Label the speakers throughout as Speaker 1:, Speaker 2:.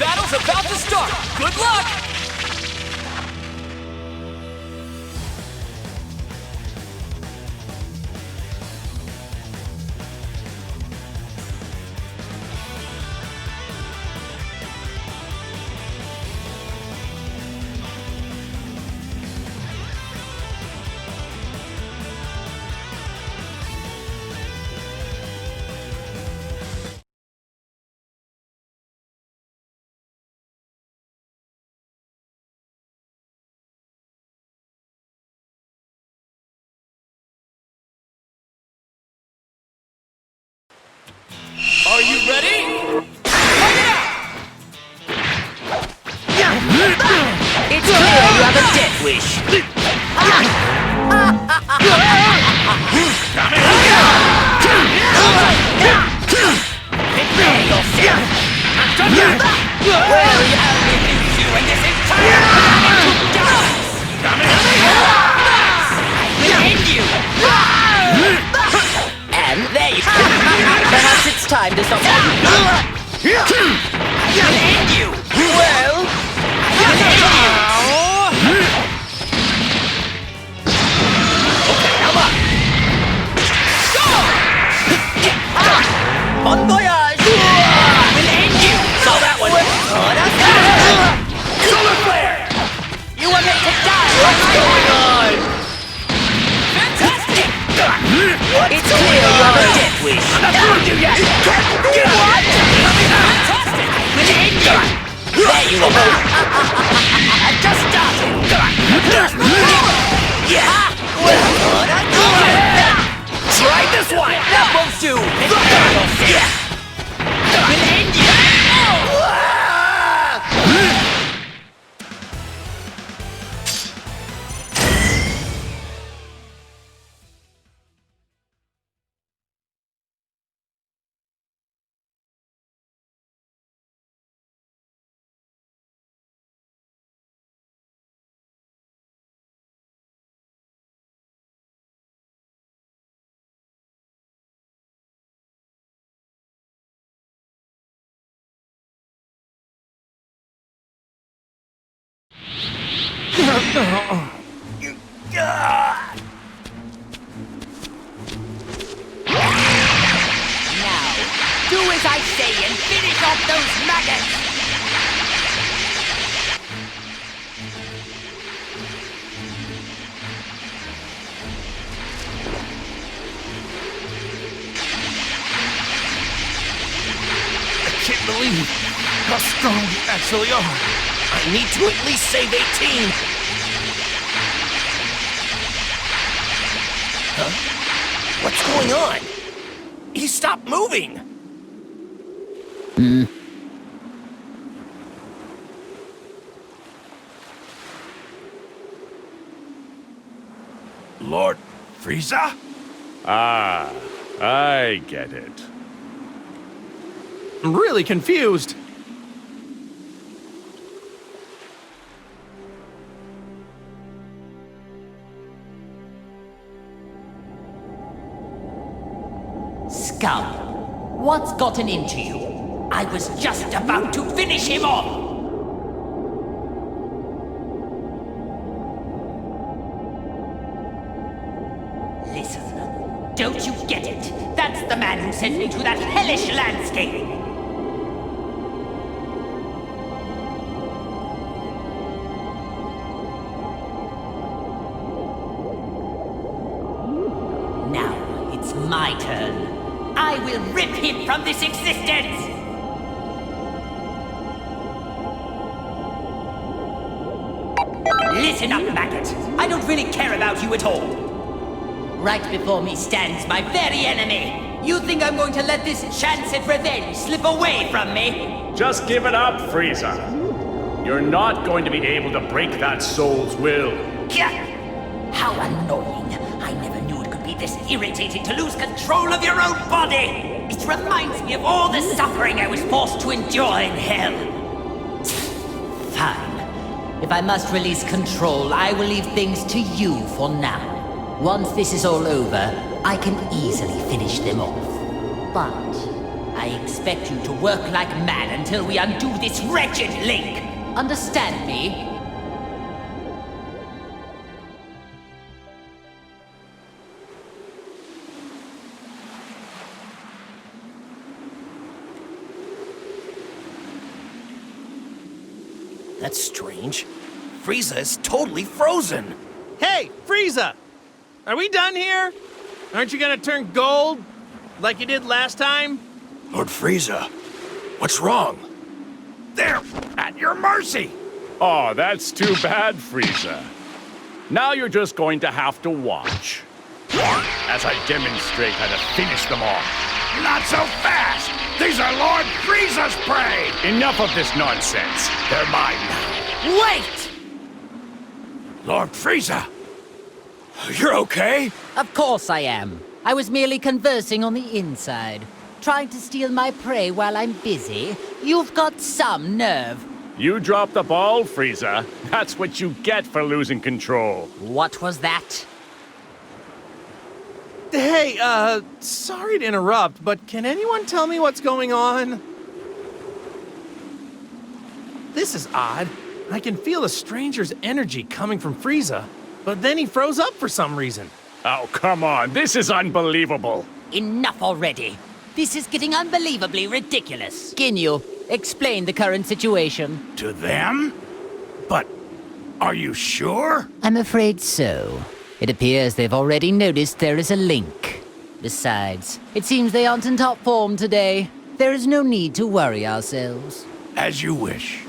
Speaker 1: battle's about to start. Good luck! Are you ready?
Speaker 2: It's clear you have a death wish. Prepare yourself. Well, you only leaves you and this entire planet to dust. I will end you. And there you go. Perhaps it's time to stop. I will end you. Well, I will end you. Okay, now up. Go! Bon voyage! I will end you. Saw that one. Solar flare! You want me to die? What's going on? Fantastic! It's clear you have a death wish. I'm not through you yet! Get what? Fantastic! I will end you! There you are! I've just started! Yeah! Try this one! That won't do! Yeah! I will end you! Now, do as I say and finish off those maggots!
Speaker 1: I can't believe how strong you actually are.
Speaker 3: I need to at least save 18. Huh? What's going on? He stopped moving.
Speaker 1: Lord Frieza?
Speaker 4: Ah, I get it.
Speaker 1: I'm really confused.
Speaker 2: Scum! What's gotten into you? I was just about to finish him off! Listen, don't you get it? That's the man who sent me to that hellish landscape! Now it's my turn. I will rip him from this existence! Listen up, maggot. I don't really care about you at all. Right before me stands my very enemy. You think I'm going to let this chance at revenge slip away from me?
Speaker 4: Just give it up, Frieza. You're not going to be able to break that soul's will.
Speaker 2: Gah! How annoying. I never knew it could be this irritating to lose control of your own body. It reminds me of all the suffering I was forced to endure in hell. Fine. If I must release control, I will leave things to you for now. Once this is all over, I can easily finish them off. But I expect you to work like mad until we undo this wretched link. Understand me?
Speaker 3: That's strange. Frieza is totally frozen.
Speaker 1: Hey, Frieza! Are we done here? Aren't you gonna turn gold? Like you did last time?
Speaker 3: Lord Frieza, what's wrong? They're at your mercy.
Speaker 4: Oh, that's too bad, Frieza. Now you're just going to have to watch as I demonstrate how to finish them all.
Speaker 3: Not so fast! These are Lord Frieza's prey!
Speaker 4: Enough of this nonsense.
Speaker 3: They're mine now.
Speaker 2: Wait!
Speaker 3: Lord Frieza! You're okay?
Speaker 2: Of course I am. I was merely conversing on the inside. Trying to steal my prey while I'm busy? You've got some nerve.
Speaker 4: You dropped the ball, Frieza. That's what you get for losing control.
Speaker 2: What was that?
Speaker 1: Hey, sorry to interrupt, but can anyone tell me what's going on? This is odd. I can feel a stranger's energy coming from Frieza, but then he froze up for some reason.
Speaker 4: Oh, come on. This is unbelievable.
Speaker 2: Enough already. This is getting unbelievably ridiculous. Ginyu, explain the current situation.
Speaker 3: To them? But are you sure?
Speaker 2: I'm afraid so. It appears they've already noticed there is a link. Besides, it seems they aren't in top form today. There is no need to worry ourselves.
Speaker 3: As you wish.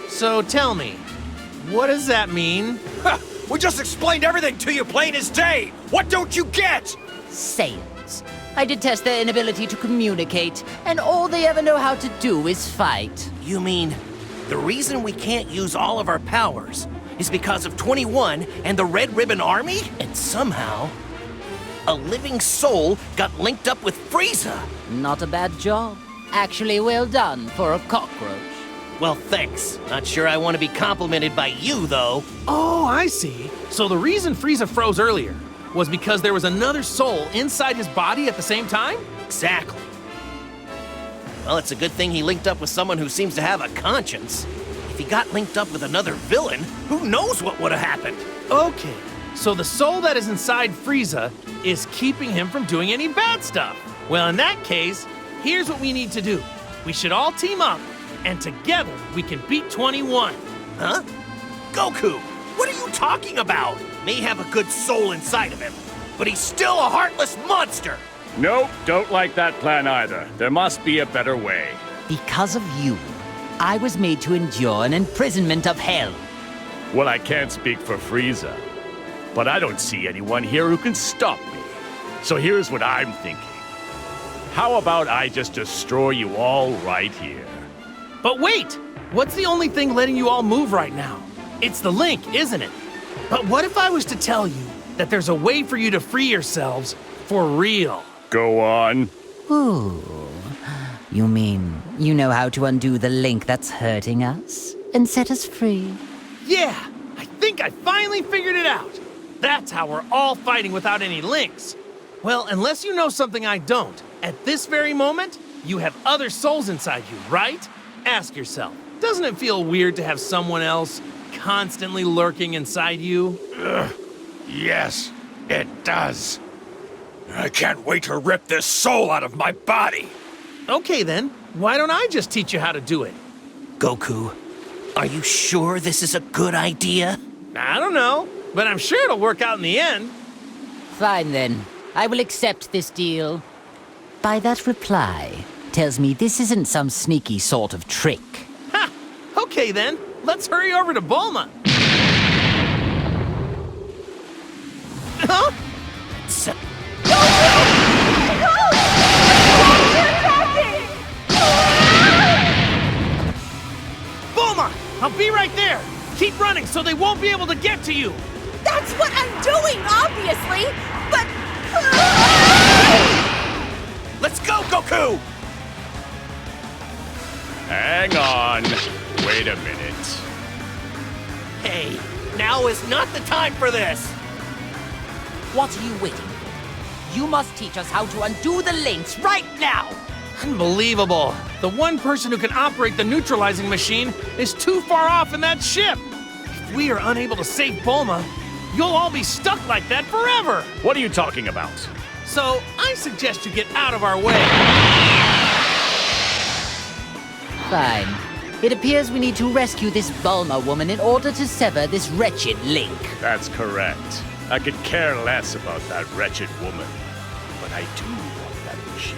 Speaker 1: So tell me, what does that mean?
Speaker 3: We just explained everything to you plain as day! What don't you get?
Speaker 2: Saiyans. I detest their inability to communicate, and all they ever know how to do is fight.
Speaker 3: You mean, the reason we can't use all of our powers is because of 21 and the Red Ribbon Army? And somehow, a living soul got linked up with Frieza.
Speaker 2: Not a bad job. Actually, well done for a cockroach.
Speaker 3: Well, thanks. Not sure I want to be complimented by you, though.
Speaker 1: Oh, I see. So the reason Frieza froze earlier was because there was another soul inside his body at the same time?
Speaker 3: Exactly. Well, it's a good thing he linked up with someone who seems to have a conscience. If he got linked up with another villain, who knows what would have happened?
Speaker 1: Okay, so the soul that is inside Frieza is keeping him from doing any bad stuff. Well, in that case, here's what we need to do. We should all team up, and together we can beat 21.
Speaker 3: Huh? Goku, what are you talking about? May have a good soul inside of him, but he's still a heartless monster.
Speaker 4: Nope, don't like that plan either. There must be a better way.
Speaker 2: Because of you, I was made to endure an imprisonment of hell.
Speaker 4: Well, I can't speak for Frieza, but I don't see anyone here who can stop me. So here's what I'm thinking. How about I just destroy you all right here?
Speaker 1: But wait! What's the only thing letting you all move right now? It's the link, isn't it? But what if I was to tell you that there's a way for you to free yourselves for real?
Speaker 4: Go on.
Speaker 2: Ooh. You mean you know how to undo the link that's hurting us and set us free?
Speaker 1: Yeah, I think I finally figured it out. That's how we're all fighting without any links. Well, unless you know something I don't, at this very moment, you have other souls inside you, right? Ask yourself, doesn't it feel weird to have someone else constantly lurking inside you?
Speaker 3: Yes, it does. I can't wait to rip this soul out of my body.
Speaker 1: Okay then, why don't I just teach you how to do it?
Speaker 3: Goku, are you sure this is a good idea?
Speaker 1: I don't know, but I'm sure it'll work out in the end.
Speaker 2: Fine then, I will accept this deal. By that reply, tells me this isn't some sneaky sort of trick.
Speaker 1: Ha! Okay then, let's hurry over to Bulma. Huh? I'll be right there. Keep running so they won't be able to get to you.
Speaker 5: That's what I'm doing, obviously! But...
Speaker 3: Let's go, Goku!
Speaker 4: Hang on. Wait a minute.
Speaker 3: Hey, now is not the time for this!
Speaker 2: What are you waiting for? You must teach us how to undo the links right now!
Speaker 1: Unbelievable. The one person who can operate the neutralizing machine is too far off in that ship. If we are unable to save Bulma, you'll all be stuck like that forever.
Speaker 4: What are you talking about?
Speaker 1: So I suggest you get out of our way.
Speaker 2: Fine. It appears we need to rescue this Bulma woman in order to sever this wretched link.
Speaker 4: That's correct. I could care less about that wretched woman. But I do want that machine.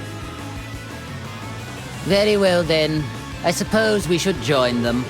Speaker 2: Very well then. I suppose we should join them.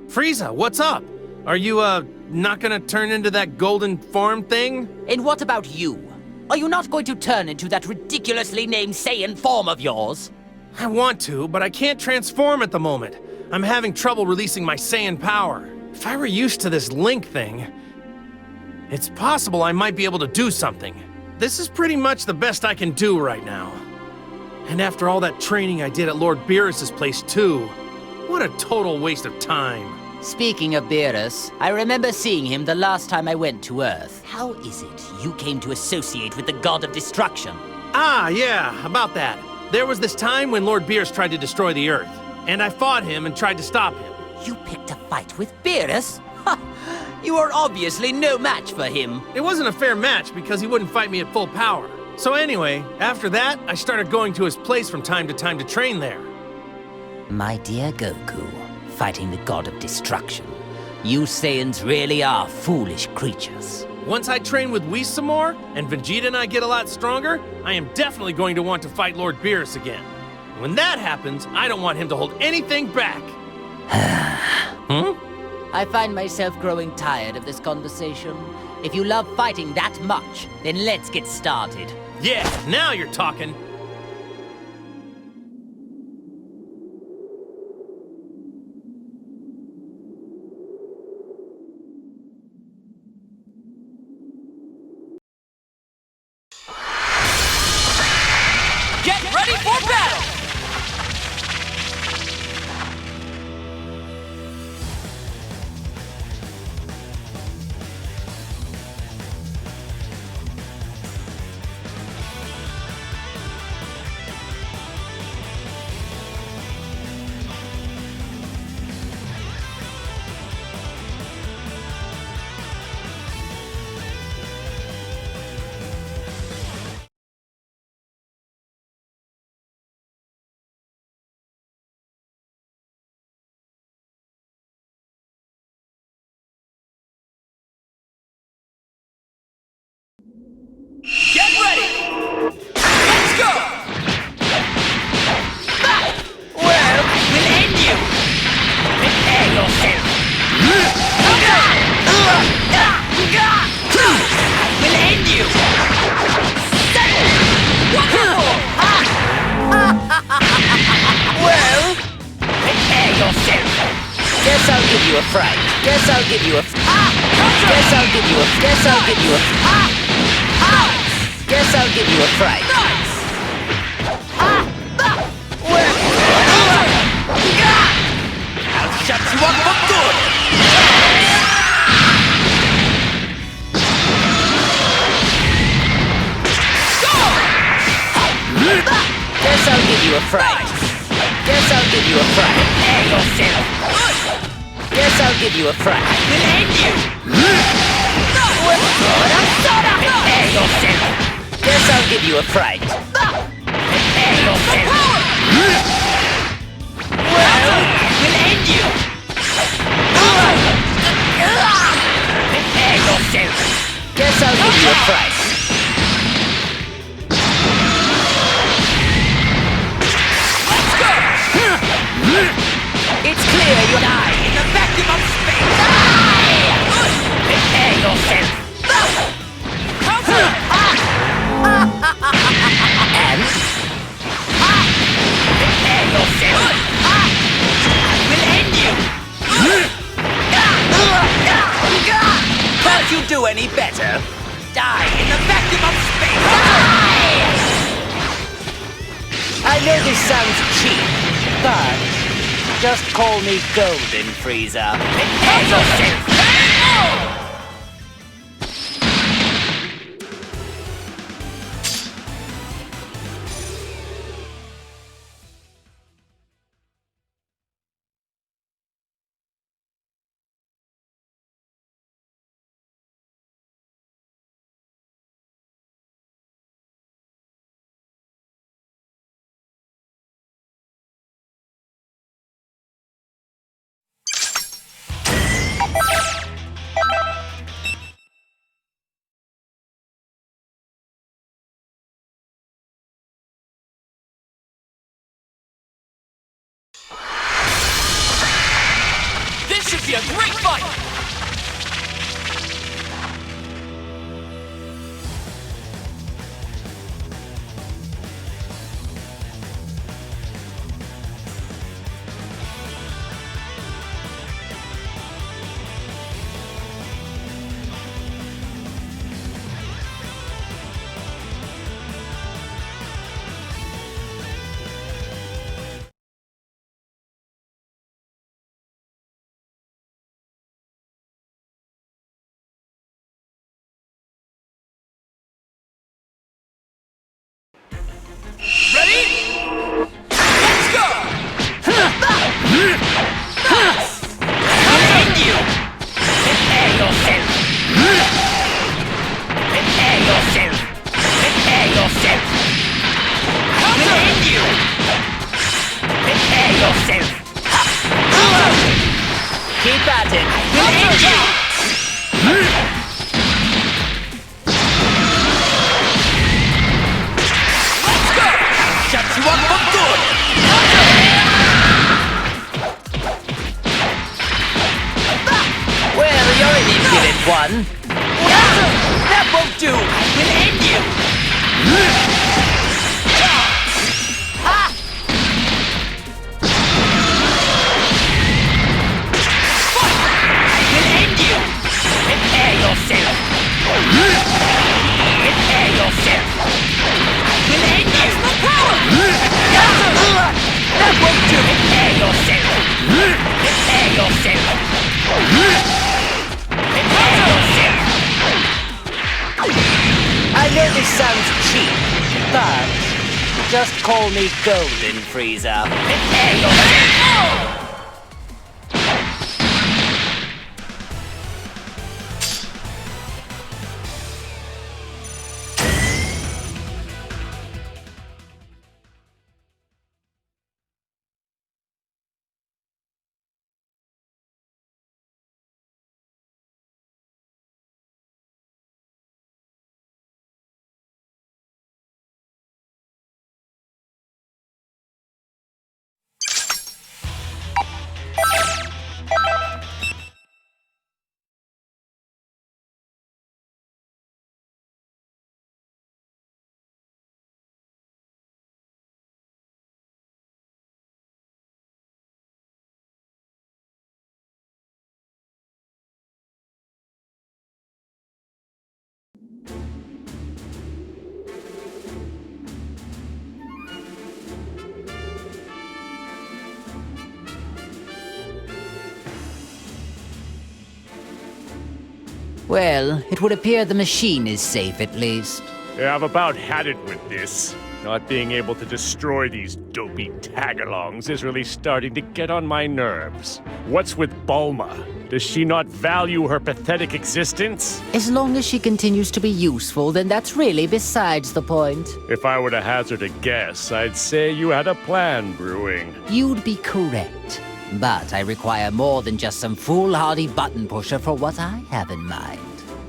Speaker 1: Frieza, what's up? Are you, not gonna turn into that golden form thing?
Speaker 2: And what about you? Are you not going to turn into that ridiculously named Saiyan form of yours?
Speaker 1: I want to, but I can't transform at the moment. I'm having trouble releasing my Saiyan power. If I were used to this Link thing, it's possible I might be able to do something. This is pretty much the best I can do right now. And after all that training I did at Lord Beerus's place too, what a total waste of time.
Speaker 2: Speaking of Beerus, I remember seeing him the last time I went to Earth. How is it you came to associate with the God of Destruction?
Speaker 1: Ah, yeah, about that. There was this time when Lord Beerus tried to destroy the Earth, and I fought him and tried to stop him.
Speaker 2: You picked a fight with Beerus? Ha! You are obviously no match for him.
Speaker 1: It wasn't a fair match because he wouldn't fight me at full power. So anyway, after that, I started going to his place from time to train there.
Speaker 2: My dear Goku, fighting the God of Destruction. You Saiyans really are foolish creatures.
Speaker 1: Once I train with Whis some more, and Vegeta and I get a lot stronger, I am definitely going to want to fight Lord Beerus again. When that happens, I don't want him to hold anything back.
Speaker 2: I find myself growing tired of this conversation. If you love fighting that much, then let's get started.
Speaker 1: Yeah, now you're talking.
Speaker 2: Get ready for battle! Get ready! Let's go! Well, we'll end you! Prepare yourself! We'll end you! Well, prepare yourself! Guess I'll give you a fright. Guess I'll give you a... Guess I'll give you a fright.
Speaker 3: I'll shut you up for good!
Speaker 2: Guess I'll give you a fright. Guess I'll give you a fright.
Speaker 3: Prepare yourself!
Speaker 2: Guess I'll give you a fright.
Speaker 3: We'll end you! Prepare yourself!
Speaker 2: Guess I'll give you a fright.
Speaker 3: Prepare yourself! We'll end you! Prepare yourself!
Speaker 2: Guess I'll give you a fright.
Speaker 3: Let's go!
Speaker 2: It's clear you're
Speaker 3: Die in the vacuum of space! Prepare yourself!
Speaker 2: and
Speaker 3: Prepare yourself! We'll end you!
Speaker 2: can't you do any better?
Speaker 3: Die in the vacuum of space!
Speaker 2: I know this sounds cheap, but just call me Golden Freezer.
Speaker 3: Prepare yourself! This should be a great fight! Ready? Let's go! I'll end you! Prepare yourself! Prepare yourself! Prepare yourself! We'll end you! Prepare yourself!
Speaker 2: Keep at it.
Speaker 3: We'll end you! Let's go! Shut you up for good!
Speaker 2: Well, you're an impudent one.
Speaker 3: That won't do! We'll end you! We'll end you! Prepare yourself! Prepare yourself! We'll end you! That won't do! Prepare yourself! Prepare yourself! Prepare yourself!
Speaker 2: I know this sounds cheap, but just call me Golden Freezer.
Speaker 3: Prepare yourself!
Speaker 2: Well, it would appear the machine is safe at least.
Speaker 4: Yeah, I've about had it with this. Not being able to destroy these dopey tagalongs is really starting to get on my nerves. What's with Bulma? Does she not value her pathetic existence?
Speaker 2: As long as she continues to be useful, then that's really besides the point.
Speaker 4: If I were to hazard a guess, I'd say you had a plan brewing.
Speaker 2: You'd be correct. But I require more than just some foolhardy button pusher for what I have in mind.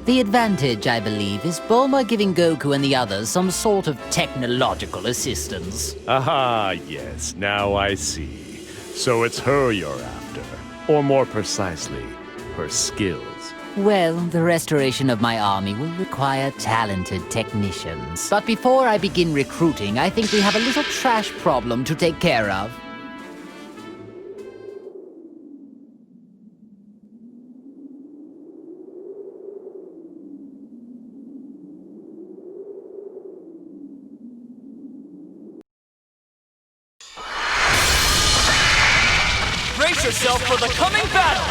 Speaker 2: The advantage, I believe, is Bulma giving Goku and the others some sort of technological assistance.
Speaker 4: Aha, yes, now I see. So it's her you're after. Or more precisely, her skills.
Speaker 2: Well, the restoration of my army will require talented technicians. But before I begin recruiting, I think we have a little trash problem to take care of.
Speaker 6: Brace yourself for the coming battle!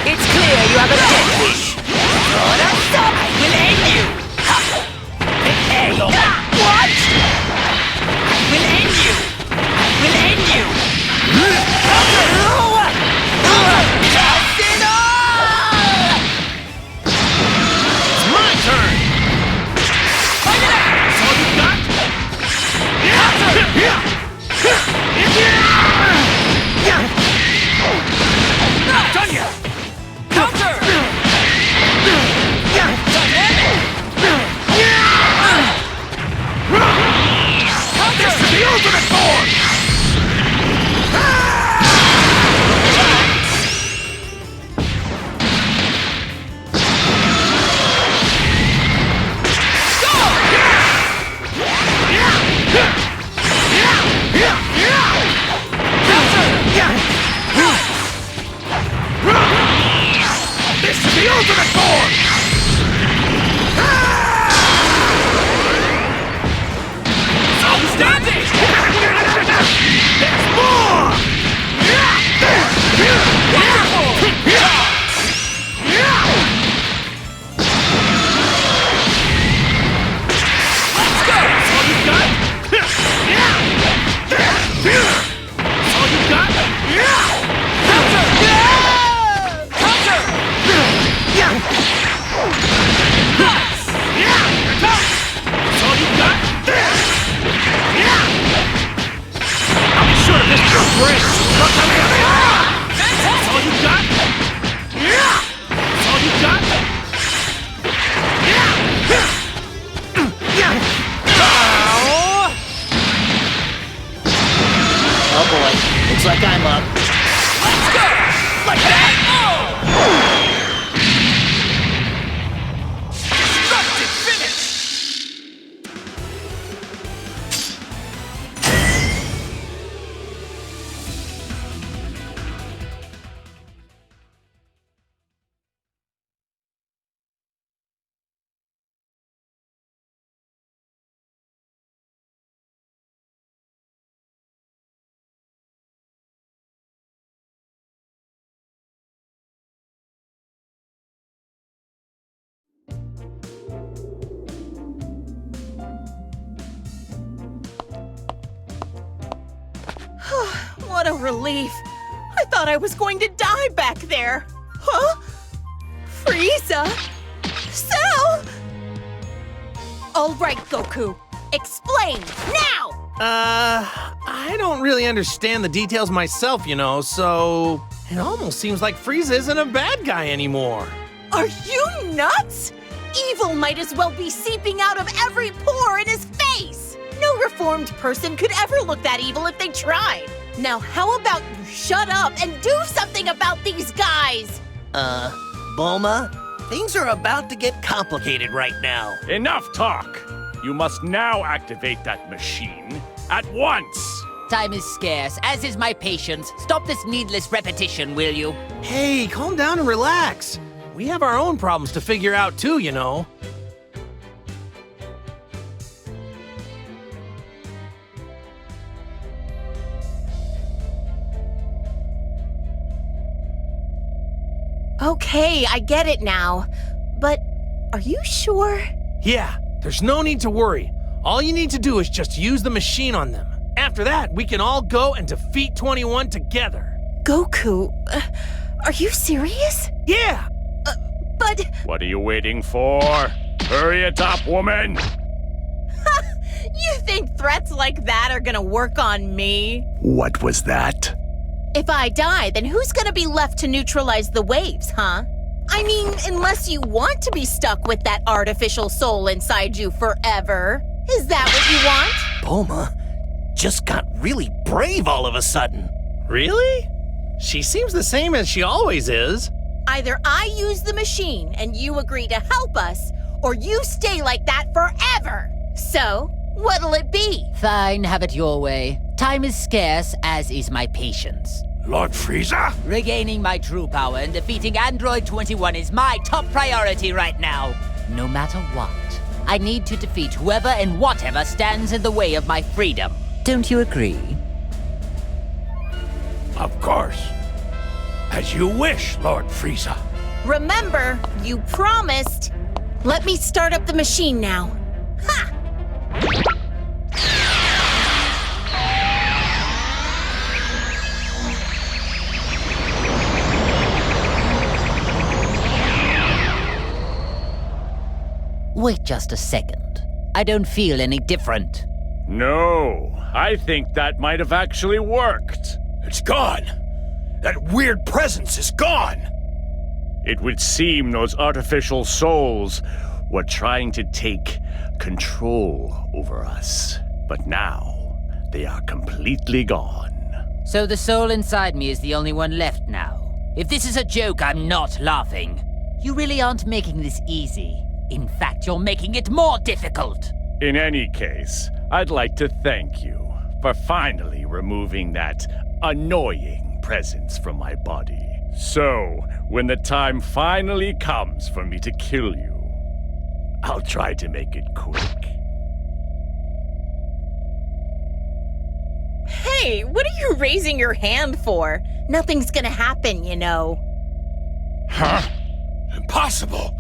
Speaker 2: It's clear you have a death wish. I will end you. What? I will end you. I will end you.
Speaker 1: It's my turn!
Speaker 6: Fight it out!
Speaker 1: That's all you got?
Speaker 6: Done ya! Counter! Dynamic! Counter!
Speaker 1: The ultimate form! This is the ultimate form!
Speaker 6: Outstanding!
Speaker 1: There's more!
Speaker 6: Let's go!
Speaker 1: That's all you got? That's all you got?
Speaker 6: Counter! Counter! Nice!
Speaker 1: That's all you got? I'll be sure to miss your brakes! That's all you got? That's all you got?
Speaker 3: Oh boy, looks like I'm up.
Speaker 6: Let's go! Like that! Destructive finish!
Speaker 5: What a relief. I thought I was going to die back there. Huh? Frieza? Cell? All right, Goku. Explain, now!
Speaker 1: I don't really understand the details myself, you know, so it almost seems like Frieza isn't a bad guy anymore.
Speaker 5: Are you nuts? evil might as well be seeping out of every pore in his face! No reformed person could ever look that evil if they tried. Now how about you shut up and do something about these guys?
Speaker 3: Bulma, things are about to get complicated right now.
Speaker 4: Enough talk! You must now activate that machine at once!
Speaker 2: Time is scarce, as is my patience. Stop this needless repetition, will you?
Speaker 1: Hey, calm down and relax. We have our own problems to figure out too, you know.
Speaker 5: Okay, I get it now. But are you sure?
Speaker 1: Yeah, there's no need to worry. All you need to do is just use the machine on them. After that, we can all go and defeat 21 together.
Speaker 5: Goku, are you serious?
Speaker 1: Yeah!
Speaker 5: But
Speaker 4: What are you waiting for? Hurry it up, woman!
Speaker 5: you think threats like that are gonna work on me?
Speaker 4: What was that?
Speaker 5: If I die, then who's gonna be left to neutralize the waves, huh? I mean, unless you want to be stuck with that artificial soul inside you forever. Is that what you want?
Speaker 3: Bulma just got really brave all of a sudden.
Speaker 1: Really? She seems the same as she always is.
Speaker 5: Either I use the machine and you agree to help us, or you stay like that forever. So, what'll it be?
Speaker 2: Fine, have it your way. Time is scarce, as is my patience.
Speaker 4: Lord Frieza?
Speaker 2: Regaining my true power and defeating Android 21 is my top priority right now. No matter what, I need to defeat whoever and whatever stands in the way of my freedom. Don't you agree?
Speaker 4: Of course. As you wish, Lord Frieza.
Speaker 5: Remember, you promised. Let me start up the machine now. Ha!
Speaker 2: Wait just a second. I don't feel any different.
Speaker 4: No, I think that might have actually worked.
Speaker 6: It's gone. That weird presence is gone.
Speaker 4: It would seem those artificial souls were trying to take control over us. But now, they are completely gone.
Speaker 2: So the soul inside me is the only one left now. If this is a joke, I'm not laughing. You really aren't making this easy. In fact, you're making it more difficult.
Speaker 4: In any case, I'd like to thank you for finally removing that annoying presence from my body. So, when the time finally comes for me to kill you, I'll try to make it quick.
Speaker 5: Hey, what are you raising your hand for? Nothing's gonna happen, you know.
Speaker 6: Huh? Impossible.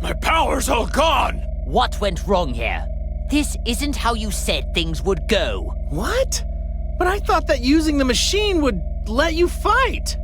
Speaker 6: My power's all gone.
Speaker 2: What went wrong here? This isn't how you said things would go.
Speaker 1: What? But I thought that using the machine would let you fight.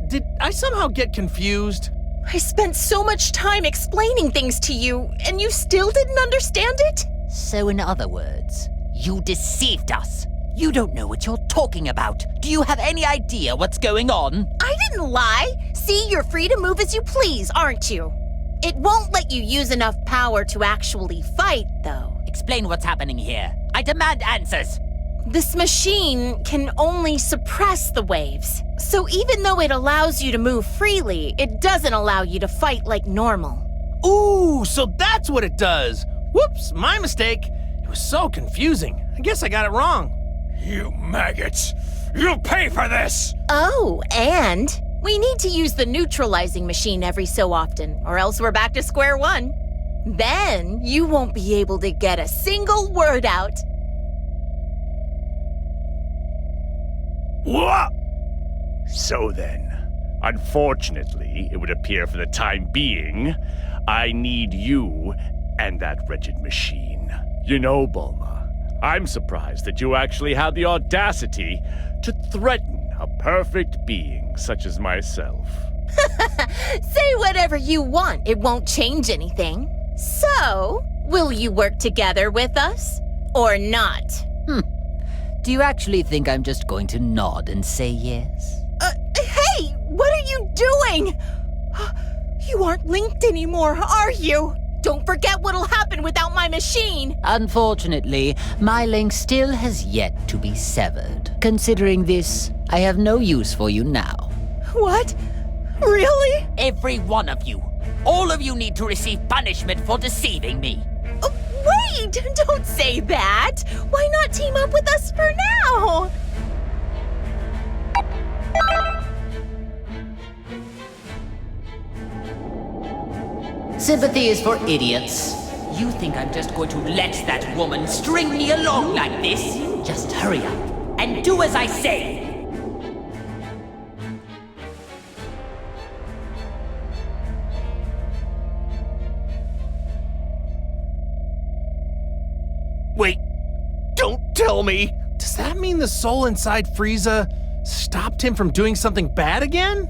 Speaker 1: Did I somehow get confused?
Speaker 5: I spent so much time explaining things to you, and you still didn't understand it?
Speaker 2: So in other words, you deceived us. You don't know what you're talking about. Do you have any idea what's going on?
Speaker 5: I didn't lie. See, you're free to move as you please, aren't you? It won't let you use enough power to actually fight, though.
Speaker 2: Explain what's happening here. I demand answers.
Speaker 5: This machine can only suppress the waves. So even though it allows you to move freely, it doesn't allow you to fight like normal.
Speaker 1: Ooh, so that's what it does. Whoops, my mistake. It was so confusing. I guess I got it wrong.
Speaker 6: You maggots. You'll pay for this.
Speaker 5: Oh, and we need to use the neutralizing machine every so often, or else we're back to square one. Then you won't be able to get a single word out.
Speaker 6: What?
Speaker 4: So then, unfortunately, it would appear for the time being, I need you and that wretched machine. You know, Bulma, I'm surprised that you actually had the audacity to threaten a perfect being such as myself.
Speaker 5: Say whatever you want, it won't change anything. So, will you work together with us? Or not?
Speaker 2: Do you actually think I'm just going to nod and say yes?
Speaker 5: Hey, what are you doing? You aren't linked anymore, are you? Don't forget what'll happen without my machine!
Speaker 2: Unfortunately, my link still has yet to be severed. Considering this, I have no use for you now.
Speaker 5: What? Really?
Speaker 2: Every one of you. All of you need to receive punishment for deceiving me.
Speaker 5: Wait! Don't say that! Why not team up with us for now?
Speaker 2: Sympathy is for idiots. You think I'm just going to let that woman string me along like this? Just hurry up and do as I say.
Speaker 3: Wait, don't tell me!
Speaker 1: Does that mean the soul inside Frieza stopped him from doing something bad again?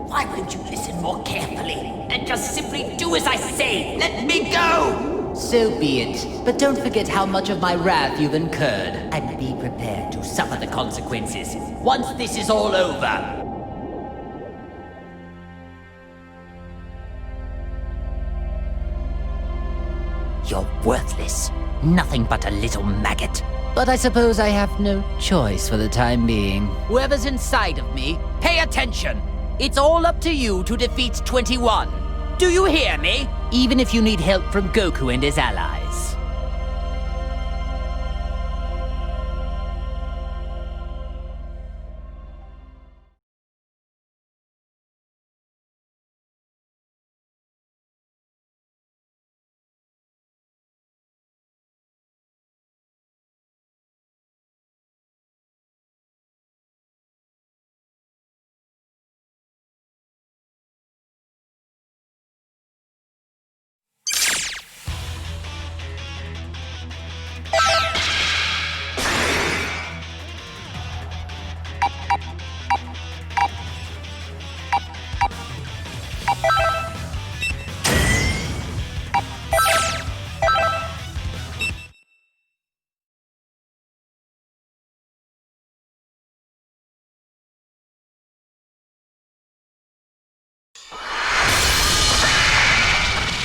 Speaker 2: Why won't you listen more carefully and just simply do as I say? Let me go! So be it, but don't forget how much of my wrath you've incurred, and be prepared to suffer the consequences once this is all over. You're worthless. Nothing but a little maggot. But I suppose I have no choice for the time being. Whoever's inside of me, pay attention! It's all up to you to defeat 21. Do you hear me? Even if you need help from Goku and his allies.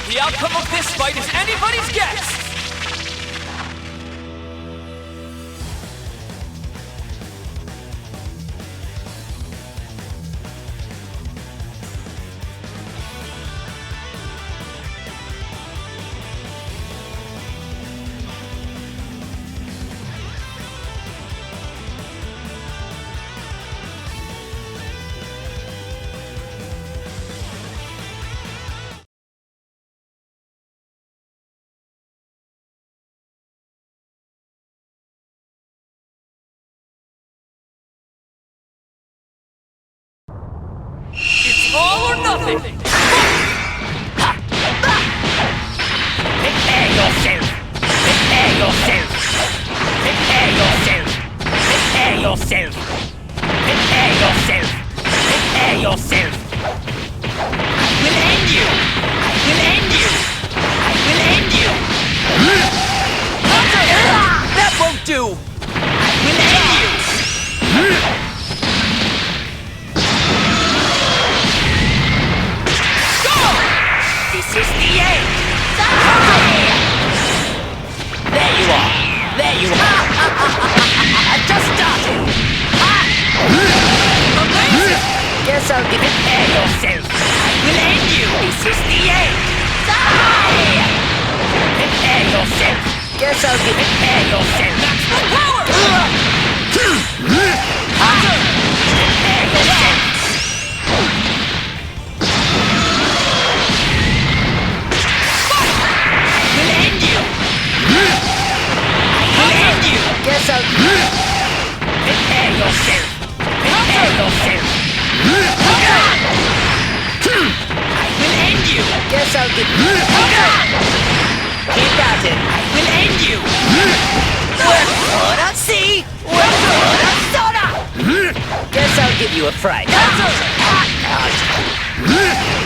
Speaker 7: The outcome of this fight is anybody's guess! It's all or nothing!
Speaker 3: Prepare yourself! Prepare yourself! Prepare yourself! Prepare yourself! Prepare yourself! Prepare yourself! I will end you! I will end you! I will end you!
Speaker 7: That won't do!
Speaker 3: I will end you! This is the end! There you are! There you are! I've just started!
Speaker 7: Amazing!
Speaker 3: Guess I'll give it. Prepare yourself! I will end you! This is the end! Prepare yourself! Guess I'll give it. Prepare yourself!
Speaker 7: Maximum power!
Speaker 3: Prepare yourself! Guess I'll... Prepare yourself! Prepare yourself! I will end you! Guess I'll give... Keep at it! I will end you! What? See? Guess I'll give you a fright.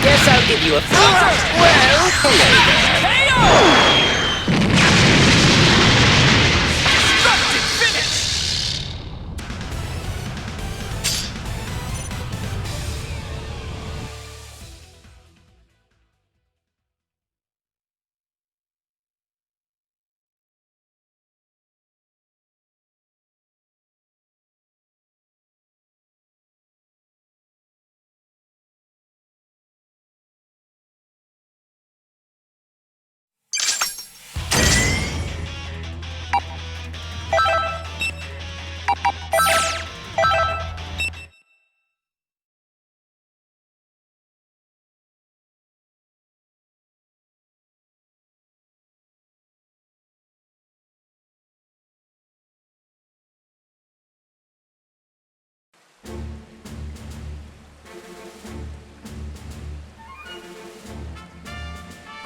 Speaker 3: Guess I'll give you a fright. Well, hello there.
Speaker 7: KO!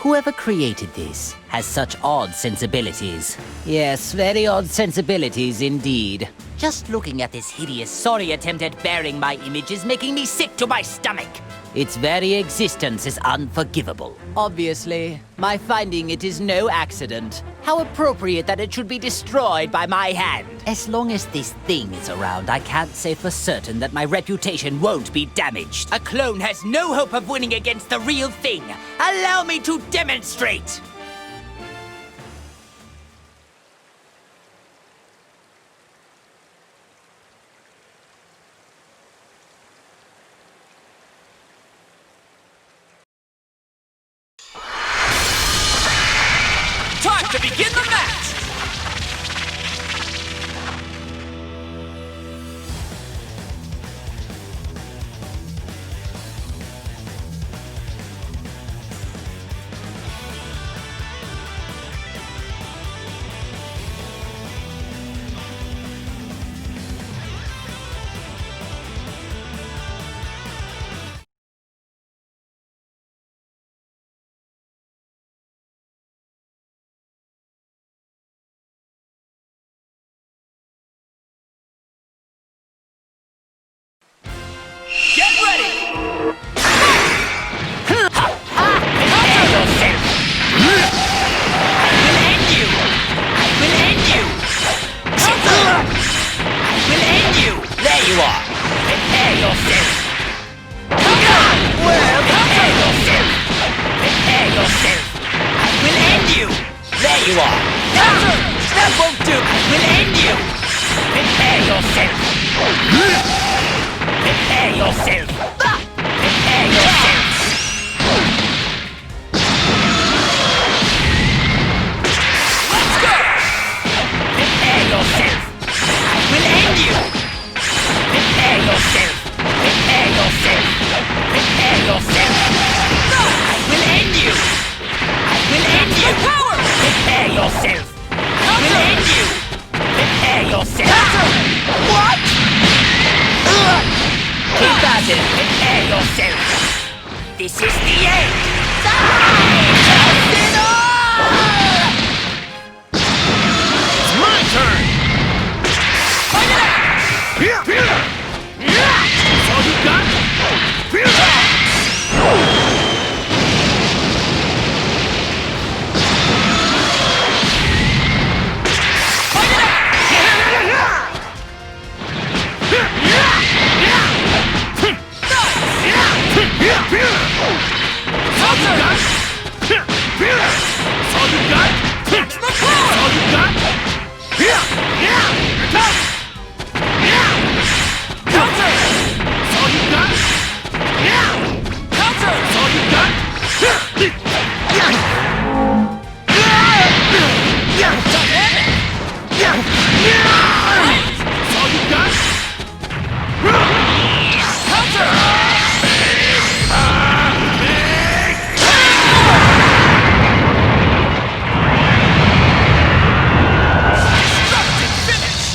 Speaker 2: Whoever created this has such odd sensibilities. Yes, very odd sensibilities indeed. Just looking at this hideous, sorry attempt at bearing my image is making me sick to my stomach. Its very existence is unforgivable. Obviously, my finding it is no accident. How appropriate that it should be destroyed by my hand. As long as this thing is around, I can't say for certain that my reputation won't be damaged. A clone has no hope of winning against the real thing. Allow me to demonstrate!
Speaker 7: Time to begin the match! Get ready!
Speaker 2: There you are! Prepare yourself! Prepare yourself! Prepare yourself! I will end you! There you are! That won't do! I will end you! Prepare yourself! Prepare yourself! Prepare yourself!
Speaker 7: Let's go!
Speaker 2: Prepare yourself! I will end you! Prepare yourself! Prepare yourself! Prepare yourself! I will end you! I will end you!
Speaker 7: Power!
Speaker 2: Prepare yourself! I will end you! Prepare yourself! What? Keep at it! Prepare yourself! This is the end!
Speaker 1: It's my turn!
Speaker 7: Fight it out!
Speaker 1: That's all you got?
Speaker 7: Fight it out!
Speaker 1: That's all you got? That's all you got?
Speaker 7: That's the
Speaker 1: That's
Speaker 7: power!
Speaker 1: all you got? Here it comes!
Speaker 7: Counter!
Speaker 1: That's all you got?
Speaker 7: Counter!
Speaker 1: That's all you got? That's all you got?
Speaker 7: Counter! Destructive finish!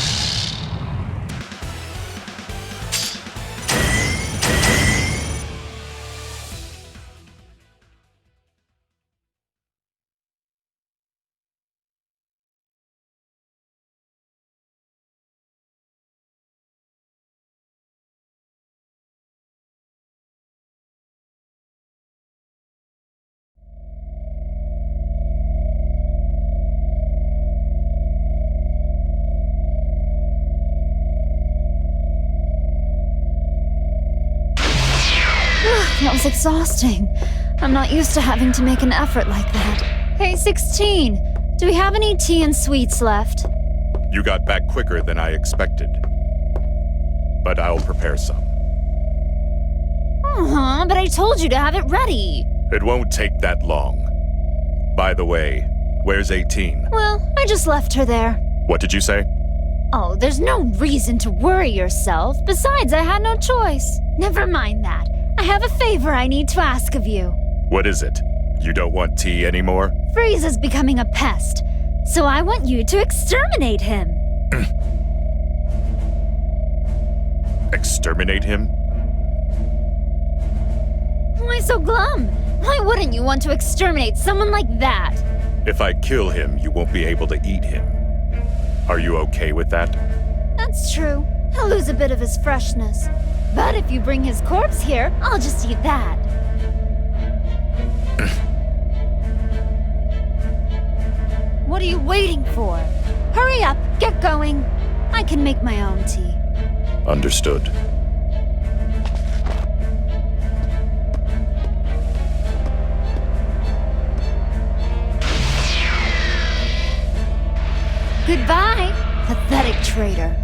Speaker 8: That was exhausting. I'm not used to having to make an effort like that. Hey, 16, do we have any tea and sweets left?
Speaker 9: You got back quicker than I expected. But I'll prepare some.
Speaker 8: Uh-huh, but I told you to have it ready.
Speaker 9: It won't take that long. By the way, where's 18?
Speaker 8: Well, I just left her there.
Speaker 9: What did you say?
Speaker 8: Oh, there's no reason to worry yourself. Besides, I had no choice. Never mind that. I have a favor I need to ask of you.
Speaker 9: What is it? You don't want tea anymore?
Speaker 8: Frieza's becoming a pest, so I want you to exterminate him.
Speaker 9: Exterminate him?
Speaker 8: Why so glum? Why wouldn't you want to exterminate someone like that?
Speaker 9: If I kill him, you won't be able to eat him. Are you okay with that?
Speaker 8: That's true. He'll lose a bit of his freshness. But if you bring his corpse here, I'll just eat that. What are you waiting for? Hurry up, get going. I can make my own tea.
Speaker 9: Understood.
Speaker 8: Goodbye, pathetic traitor.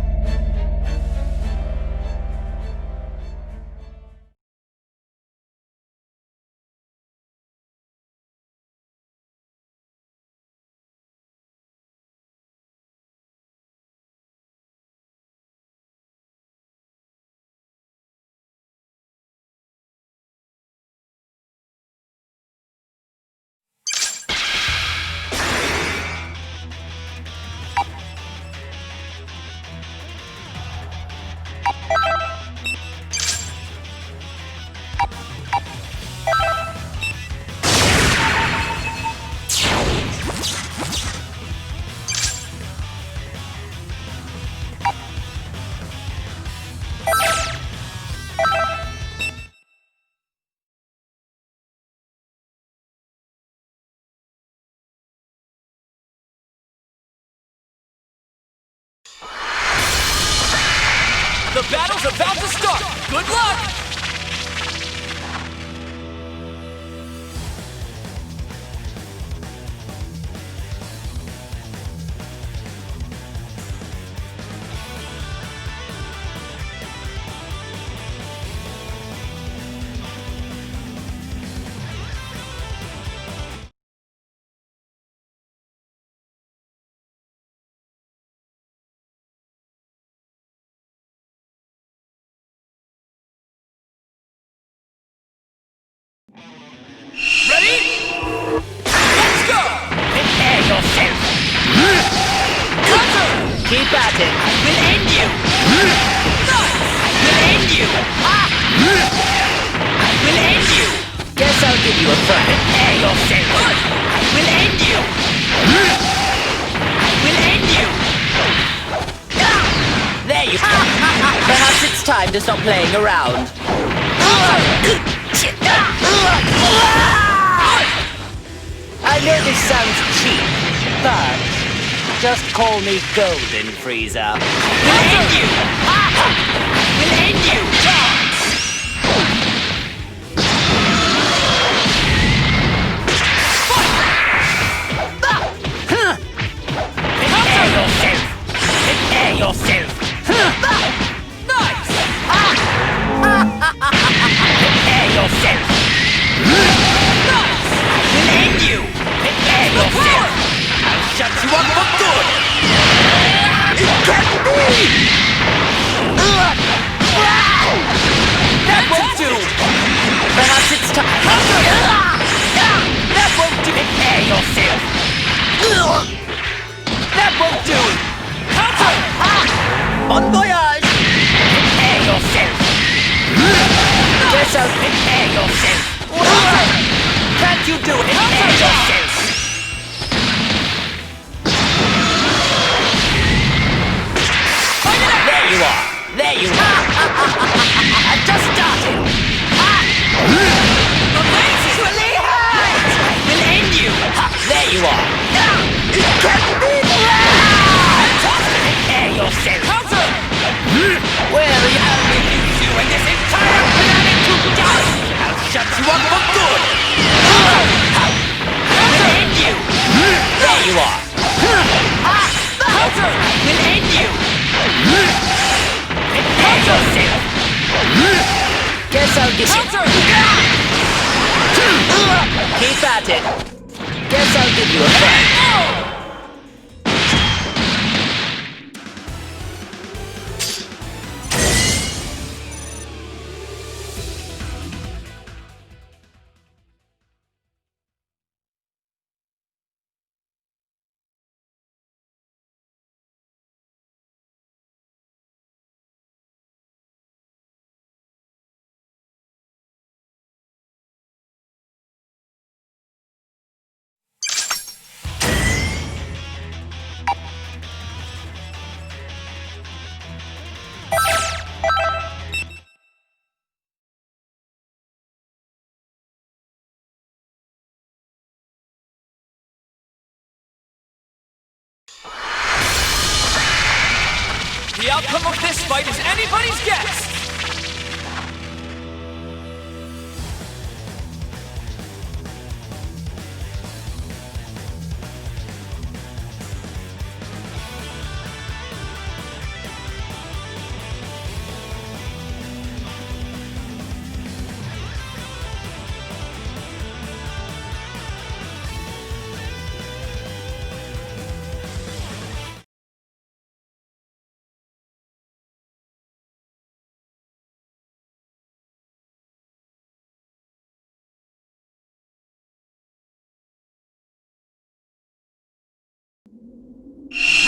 Speaker 7: The battle's about to start! Good luck! Ready? Let's go!
Speaker 2: Prepare yourself!
Speaker 7: Counter!
Speaker 2: Keep at it! I will end you!
Speaker 7: Nice!
Speaker 2: I will end you! Ah! I will end you! Guess I'll give you a friend. Prepare yourself! I will end you! I will end you! Ah! There you go! Perhaps it's time to stop playing around. I know this sounds cheap, but just call me Golden Frieza. We'll end you! We'll end you! Prepare yourself! Prepare yourself!
Speaker 7: Nice!
Speaker 2: Prepare yourself!
Speaker 7: Nice!
Speaker 2: We'll end you! Prepare yourself! I'll shut you up for good! It can't be! That won't do! Perhaps it's time... That won't do! Prepare yourself! That won't do! Bon voyage! Prepare yourself! Guess I'll prepare yourself! Can't you do it? Prepare yourself! There you are! There you are! I've just started! Amazingly hurt! I will end you! There you are! It can't be! Prepare yourself!
Speaker 7: Counter!
Speaker 2: Well, I'll reduce you and this entire planet to dust! I'll shut you up for good! I will end you! There you are!
Speaker 7: Counter!
Speaker 2: I will end you! Prepare yourself! Guess I'll give you...
Speaker 7: Counter!
Speaker 2: Keep at it! Guess I'll give you a friend.
Speaker 7: The outcome of this fight is anybody's guess!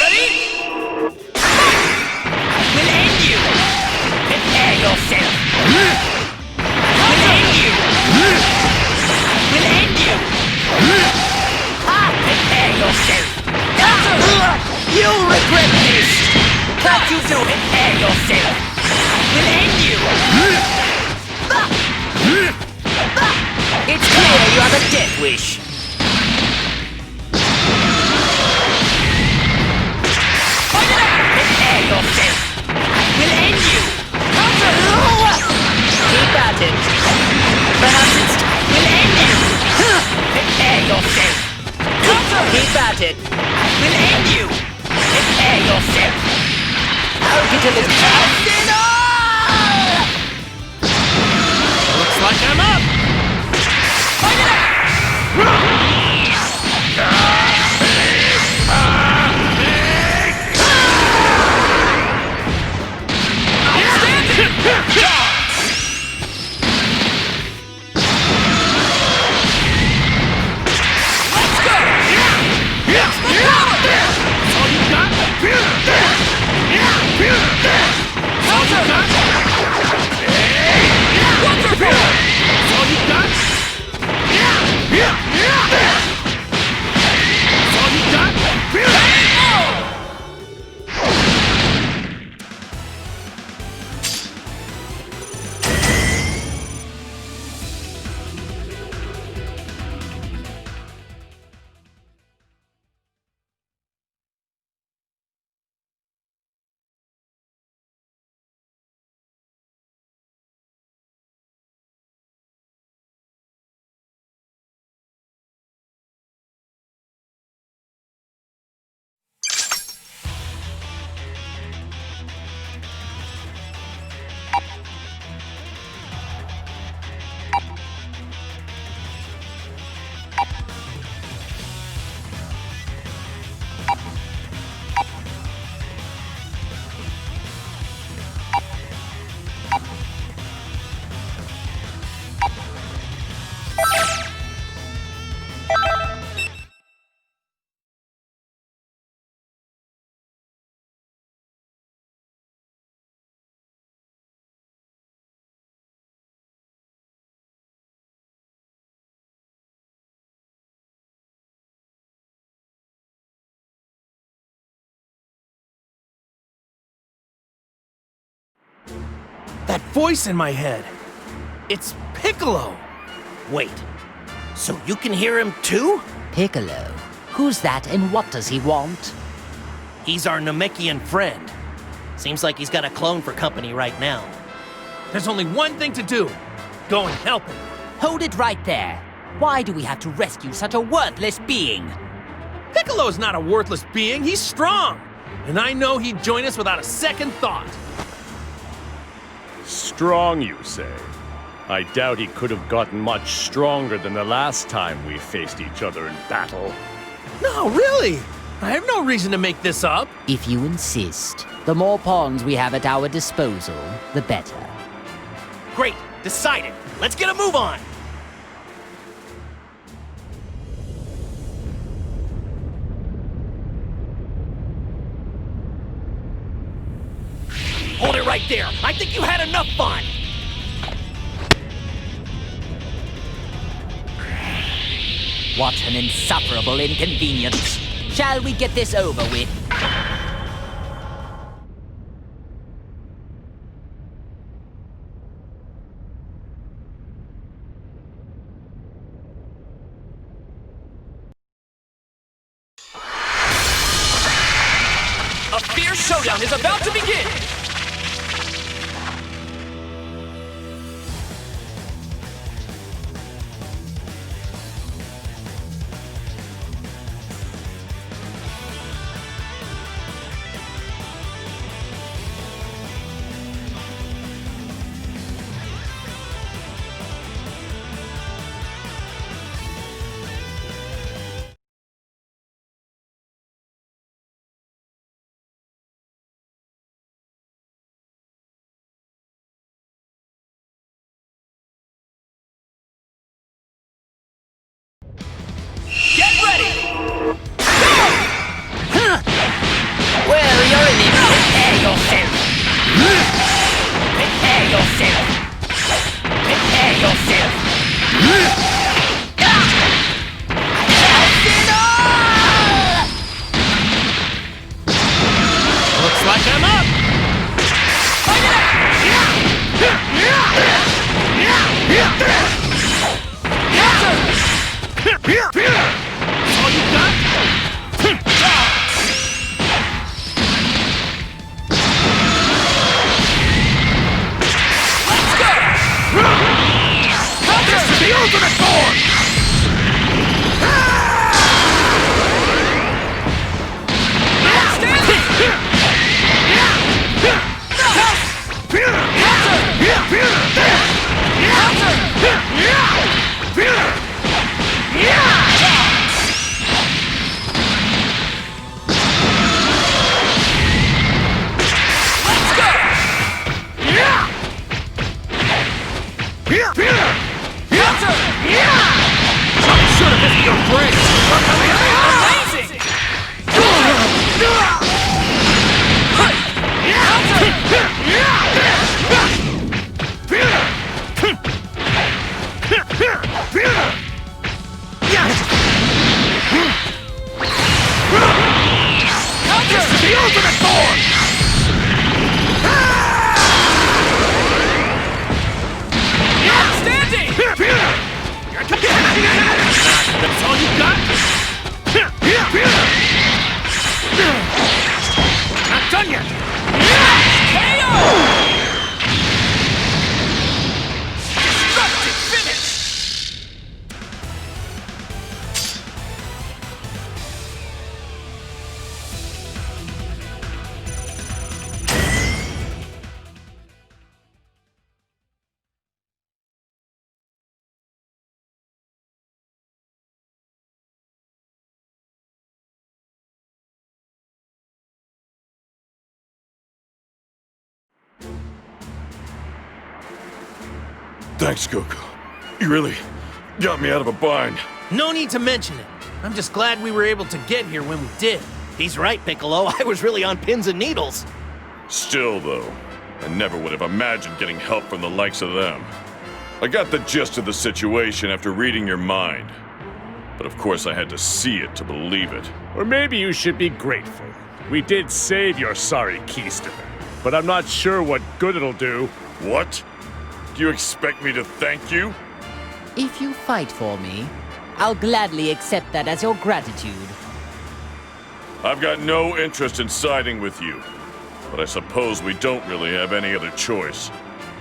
Speaker 7: Ready?
Speaker 2: Will end you! Prepare yourself! Will end you! Will end you! Prepare yourself! You'll regret this! Can't you do it? Prepare yourself! Will end you! It's clear you have a death wish! Prepare yourself! We'll end you! Keep at it! Perhaps it's time we'll end you! Prepare yourself! Keep at it! We'll end you! Prepare yourself! I'll get a little
Speaker 1: Looks like I'm up!
Speaker 2: Fight it out!
Speaker 1: That voice in my head. It's Piccolo.
Speaker 3: Wait, so you can hear him too?
Speaker 2: Piccolo? Who's that and what does he want?
Speaker 3: He's our Namekian friend. Seems like he's got a clone for company right now.
Speaker 1: There's only one thing to do. Go and help him.
Speaker 2: Hold it right there. Why do we have to rescue such a worthless being?
Speaker 1: Piccolo's not a worthless being. He's strong. And I know he'd join us without a second thought.
Speaker 4: Strong, you say? I doubt he could have gotten much stronger than the last time we faced each other in battle.
Speaker 1: No, really. I have no reason to make this up.
Speaker 2: If you insist, the more pawns we have at our disposal, the better.
Speaker 3: Great, decided. Let's get a move on. Hold it right there. I think you had enough fun.
Speaker 2: What an insufferable inconvenience. Shall we get this over with?
Speaker 7: A fierce fierce showdown is about to begin! Get ready!
Speaker 2: Well, you're an idiot. Prepare yourself. Prepare yourself. Prepare yourself.
Speaker 1: Looks like I'm up!
Speaker 7: Fight it out!
Speaker 1: All you got?
Speaker 7: Let's go! Counter!
Speaker 6: The ultimate form!
Speaker 1: That's all you got? Not done yet!
Speaker 7: KO! Destructive finish!
Speaker 6: Thanks, Goku. You really got me out of a bind.
Speaker 1: No need to mention it. I'm just glad we were able to get here when we did.
Speaker 3: He's right, Piccolo. I was really on pins and needles.
Speaker 6: Still, though, I never would have imagined getting help from the likes of them. I got the gist of the situation after reading your mind. But of course I had to see it to believe it.
Speaker 4: Or maybe you should be grateful. We did save your sorry keister, but I'm not sure what good it'll do.
Speaker 6: What? Do you expect me to thank you?
Speaker 2: If you fight for me, I'll gladly accept that as your gratitude.
Speaker 6: I've got no interest in siding with you. But I suppose we don't really have any other choice.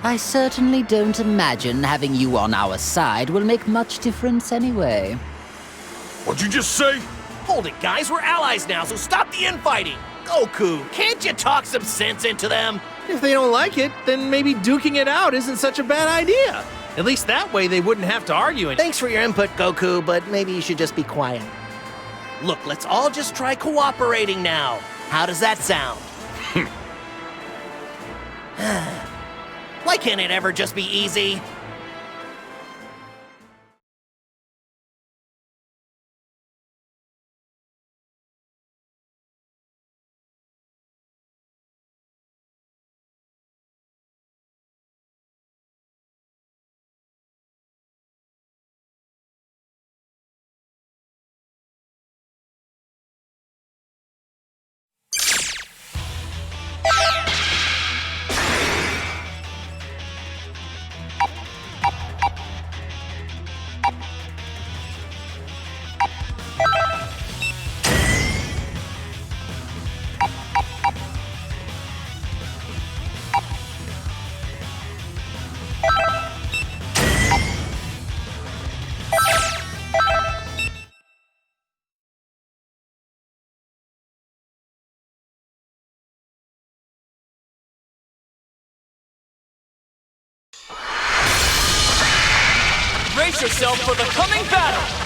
Speaker 2: I certainly don't imagine having you on our side will make much difference anyway.
Speaker 6: What'd you just say?
Speaker 3: Hold it, guys. We're allies now, so stop the infighting. Goku, can't you talk some sense into them?
Speaker 1: If they don't like it, then maybe duking it out isn't such a bad idea. At least that way they wouldn't have to argue.
Speaker 3: Thanks for your input, Goku, but maybe you should just be quiet. Look, let's all just try cooperating now. How does that sound? Why can't it ever just be easy?
Speaker 7: brace yourself for the coming battle!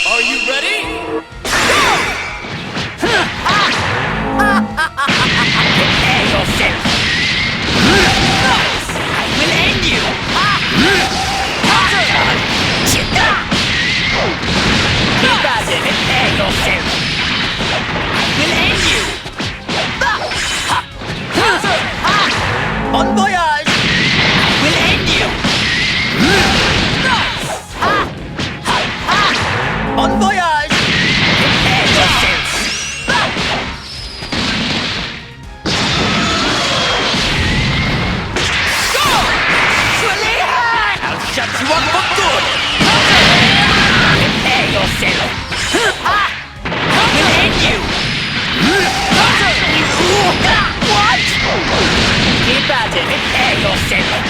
Speaker 7: Are you ready?
Speaker 2: Prepare yourself!
Speaker 7: Nice!
Speaker 2: I will end you! Keep at it! Prepare yourself! I will end you! Bon voyage! I will end you! Bon voyage! Prepare yourself! I'll shut you up for good! Prepare yourself! I will end you! What? Keep at it! Prepare yourself!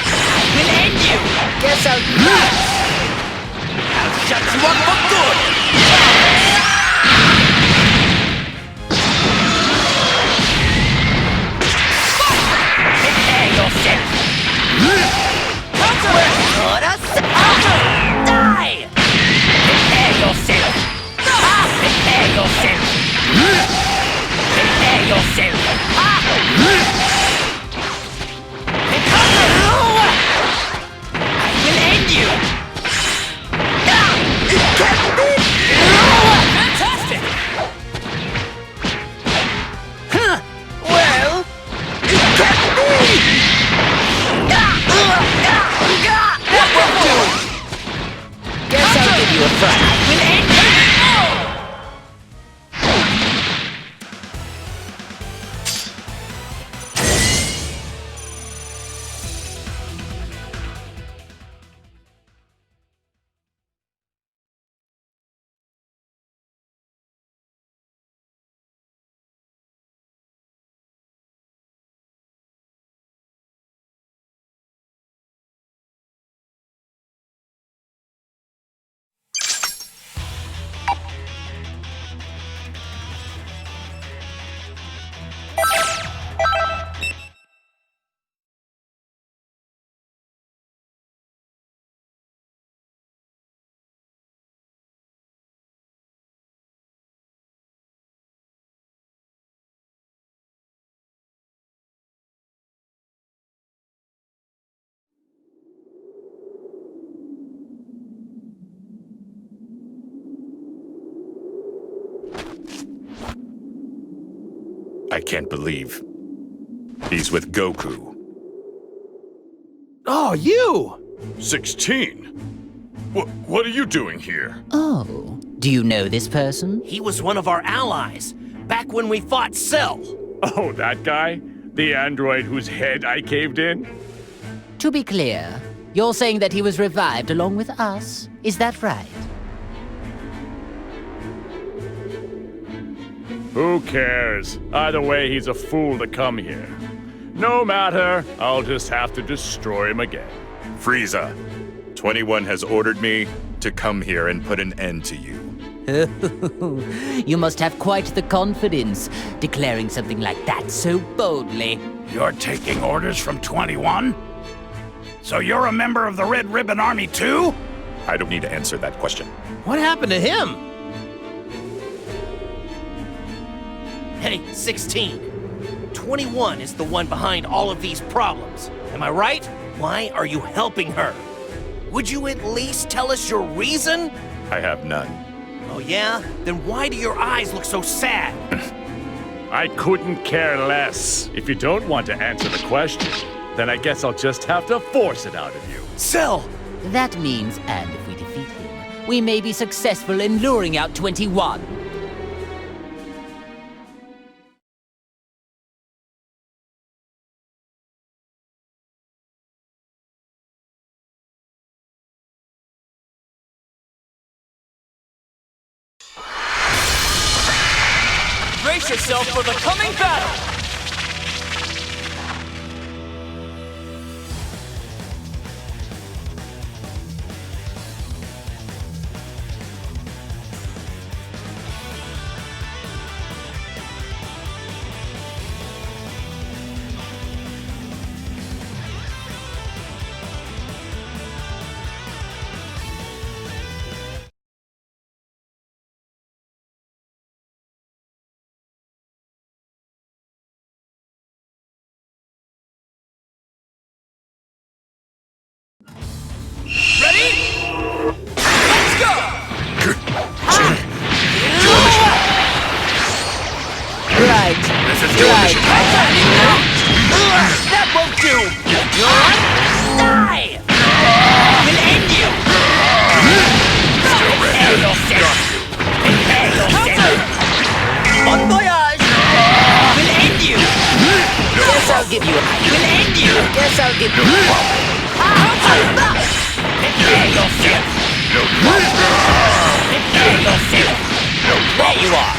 Speaker 2: I will end you! Guess I'll shut you up for good! Prepare yourself! Die! Prepare yourself! Prepare yourself! Prepare yourself! I will end you!
Speaker 7: Fantastic!
Speaker 2: Well, it can't be! That won't do! Guess I'll give you a fright. I will end you!
Speaker 9: I can't believe he's with Goku.
Speaker 1: Oh, you!
Speaker 6: 16? What are you doing here?
Speaker 2: Oh, do you know this person?
Speaker 3: He was one of our allies, back when we fought Cell.
Speaker 4: Oh, that guy? The android whose head I caved in?
Speaker 2: To be clear, you're saying that he was revived along with us? Is that right?
Speaker 4: Who cares? Either way, he's a fool to come here. No matter, I'll just have to destroy him again.
Speaker 9: Frieza, 21 has ordered me to come here and put an end to you.
Speaker 2: You must have quite the confidence, declaring something like that so boldly.
Speaker 10: You're taking orders from 21? So you're a member of the Red Ribbon Army too?
Speaker 9: I don't need to answer that question.
Speaker 1: What happened to him?
Speaker 3: Hey, 16. 21 is the one behind all of these problems. Am I right? Why are you helping her? Would you at least tell us your reason?
Speaker 9: I have none.
Speaker 3: Oh yeah? Then why do your eyes look so sad?
Speaker 4: I couldn't care less. If you don't want to answer the question, then I guess I'll just have to force it out of you.
Speaker 3: Cell!
Speaker 2: That means, and if we defeat him, we may be successful in luring out 21.
Speaker 7: brace yourself for the coming battle! Ready? Let's go!
Speaker 2: Right.
Speaker 6: This is your mission.
Speaker 3: That won't do! Die! We'll end you! Prepare yourself! Prepare yourself! Bon voyage! We'll end you! Guess I'll give you a... We'll end you! Guess I'll give you a... Prepare yourself! Prepare yourself! There you are!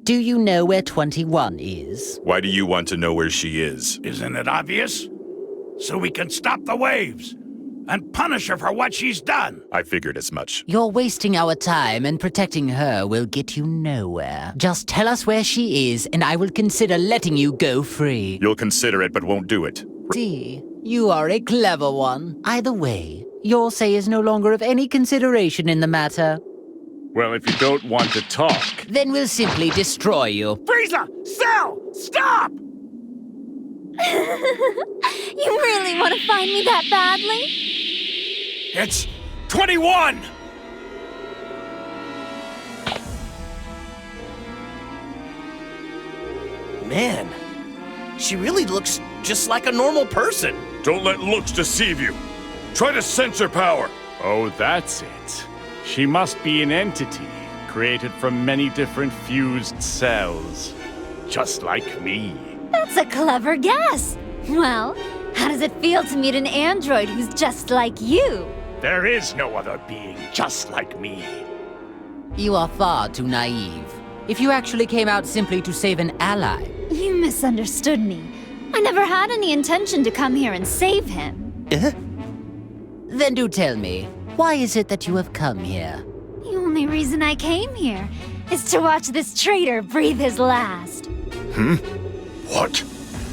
Speaker 2: Do you know where 21 is?
Speaker 9: Why do you want to know where she is?
Speaker 10: Isn't it obvious? So we can stop the waves and punish her for what she's done.
Speaker 9: I figured as much.
Speaker 2: You're wasting our time, and protecting her will get you nowhere. Just tell us where she is, and I will consider letting you go free.
Speaker 9: You'll consider it, but won't do it.
Speaker 2: See, you are a clever one. Either way, your say is no longer of any consideration in the matter.
Speaker 4: Well, if you don't want to talk...
Speaker 2: Then we'll simply destroy you.
Speaker 10: Frieza! Cell! Stop!
Speaker 8: You really want to find me that badly?
Speaker 10: It's 21!
Speaker 3: Man, she really looks just like a normal person.
Speaker 6: Don't let looks deceive you. Try to sense her power.
Speaker 4: Oh, that's it. She must be an entity, created from many different fused cells. Just like me.
Speaker 8: That's a clever guess. Well, how does it feel to meet an android who's just like you?
Speaker 4: There is no other being just like me.
Speaker 2: You are far too naive. If you actually came out simply to save an ally...
Speaker 8: You misunderstood me. I never had any intention to come here and save him.
Speaker 2: Then do tell me, why is it that you have come here?
Speaker 8: The only reason I came here is to watch this traitor breathe his last.
Speaker 6: What?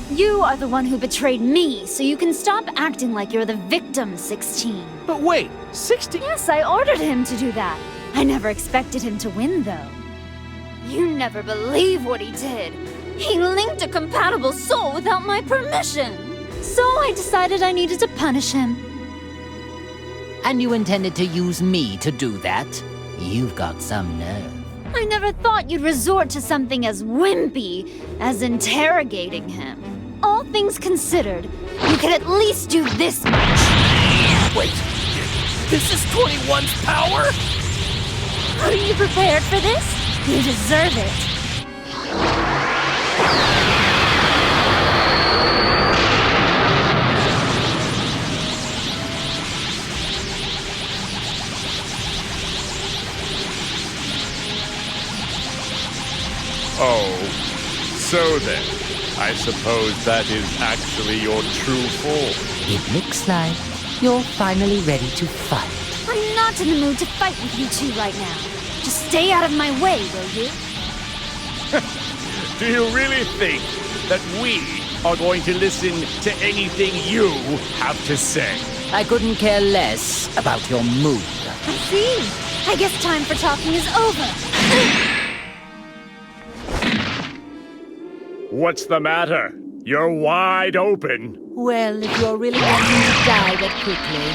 Speaker 8: You are the one who betrayed me, so you can stop acting like you're the victim, 16.
Speaker 1: But wait, 16?
Speaker 8: Yes, I ordered him to do that. I never expected him to win, though. You never believe what he did. He linked a compatible soul without my permission. So I decided I needed to punish him.
Speaker 2: And you intended to use me to do that? You've got some nerve.
Speaker 8: I never thought you'd resort to something as wimpy as interrogating him. All things considered, you could at least do this much.
Speaker 3: Wait, this is 21's power?
Speaker 8: Are you prepared for this? You deserve it.
Speaker 4: Oh, so then, I suppose that is actually your true form.
Speaker 2: It looks like you're finally ready to fight.
Speaker 8: I'm not in the mood to fight with you two right now. Just stay out of my way, will you?
Speaker 4: Do you really think that we are going to listen to anything you have to say?
Speaker 2: I couldn't care less about your mood.
Speaker 8: I see. I guess time for talking is over.
Speaker 4: What's the matter? You're wide open.
Speaker 2: Well, if you're really wanting to die that quickly,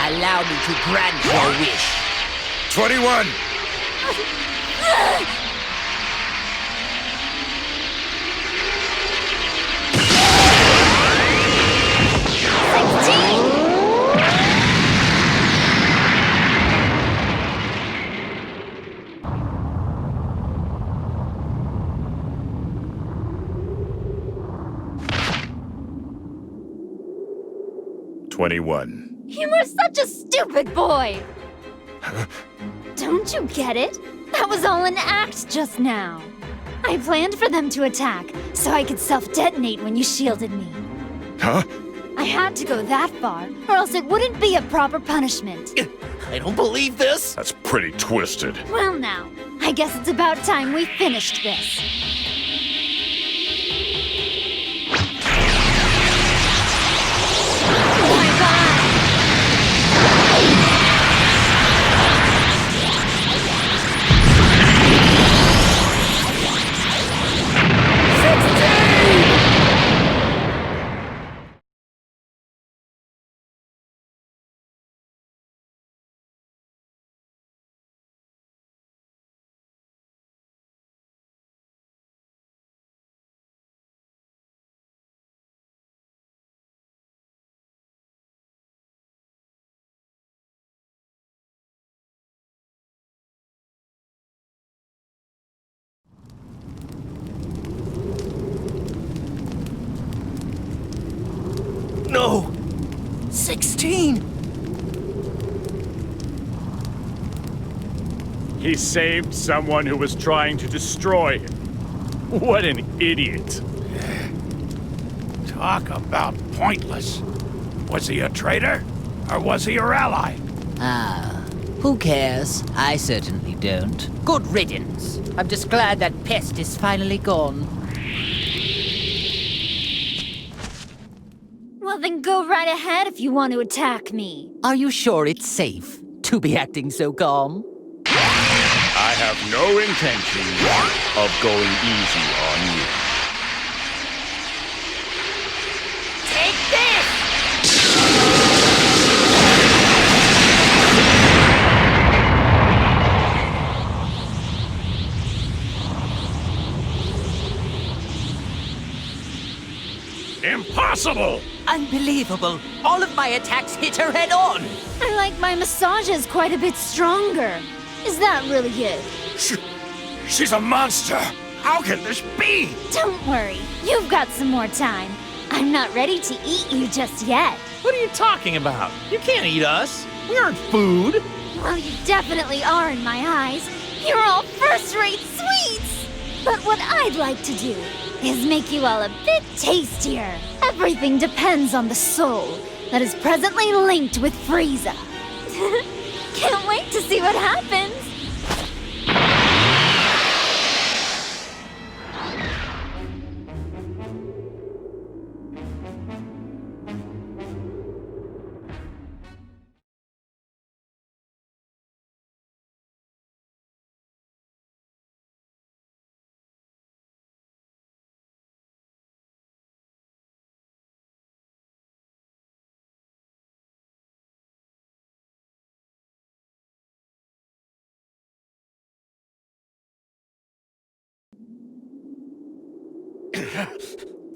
Speaker 2: allow me to grant your wish.
Speaker 9: 21!
Speaker 8: You were such a stupid boy! Don't you get it? That was all an act just now. I planned for them to attack, so I could self-detonate when you shielded me.
Speaker 6: Huh?
Speaker 8: I had to go that far, or else it wouldn't be a proper punishment.
Speaker 3: I don't believe this.
Speaker 6: That's pretty twisted.
Speaker 8: Well now, I guess it's about time we finished this.
Speaker 3: No! 16!
Speaker 4: He saved someone who was trying to destroy him. What an idiot.
Speaker 10: Talk about pointless. Was he a traitor? Or was he your ally?
Speaker 2: Who cares? I certainly don't. Good riddance. I'm just glad that pest is finally gone.
Speaker 8: Well, then go right ahead if you want to attack me.
Speaker 2: Are you sure it's safe to be acting so calm?
Speaker 4: I have no intention of going easy on you.
Speaker 2: Take this!
Speaker 4: Impossible!
Speaker 2: Unbelievable! All of my attacks hit her head on!
Speaker 8: I like my massages quite a bit stronger. Is that really it?
Speaker 10: She's a monster! How can this be?
Speaker 8: Don't worry, you've got some more time. I'm not ready to eat you just yet.
Speaker 1: What are you talking about? You can't eat us. We aren't food.
Speaker 8: Well, you definitely are in my eyes. You're all first-rate sweets! But what I'd like to do is make you all a bit tastier. Everything depends on the soul that is presently linked with Frieza. Can't wait to see what happens.